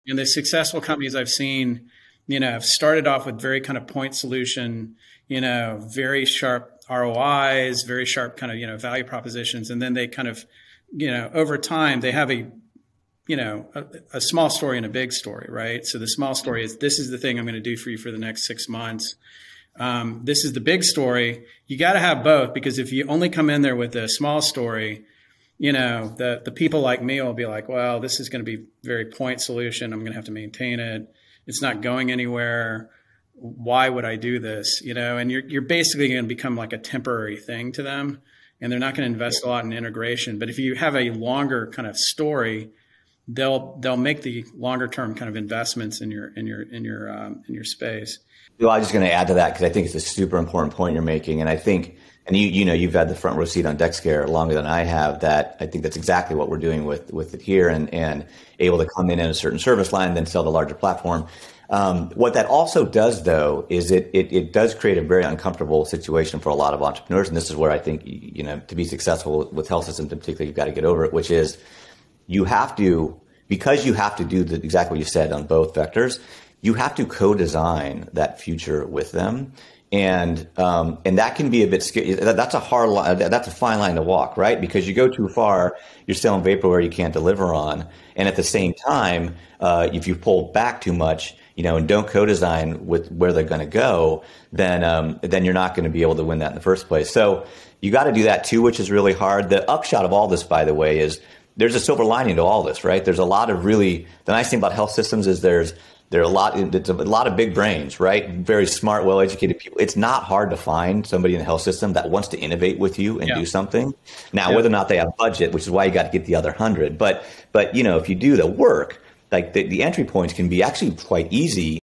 And the successful companies I've seen, have started off with very kind of point solution, very sharp ROIs, very sharp kind of, value propositions. And then they kind of, over time, they have a small story and a big story, right? So the small story is, this is the thing I'm going to do for you for the next 6 months. This is the big story. You got to have both, because if you only come in there with a small story, the people like me will be like, well, this is going to be very point solution. I'm going to have to maintain it. It's not going anywhere. Why would I do this? And you're basically going to become like a temporary thing to them, and they're not going to invest a lot in integration. But if you have a longer kind of story, they'll make the longer term kind of investments in your space. Well, I'm just going to add to that, because I think it's a super important point you're making. And I think, and you've had the front row seat on DexCare longer than I have, that I think that's exactly what we're doing with it here, and able to come in a certain service line, then sell the larger platform. What that also does, though, is it does create a very uncomfortable situation for a lot of entrepreneurs. And this is where I think, to be successful with health systems in particular, you've got to get over it, which is because you have to do exactly what you said on both vectors, you have to co-design that future with them. And that can be a bit scary. That's a hard line. That's a fine line to walk, right? Because you go too far, you're selling vaporware you can't deliver on. And at the same time, if you pull back too much, and don't co-design with where they're going to go, then you're not going to be able to win that in the first place. So you got to do that too, which is really hard. The upshot of all this, by the way, is there's a silver lining to all this, right? There's a lot of the nice thing about health systems is it's a lot of big brains, right? Very smart, well-educated people. It's not hard to find somebody in the health system that wants to innovate with you and do something. Now, whether or not they have budget, which is why you got to get the other 100. But if you do the work, like the entry points can be actually quite easy.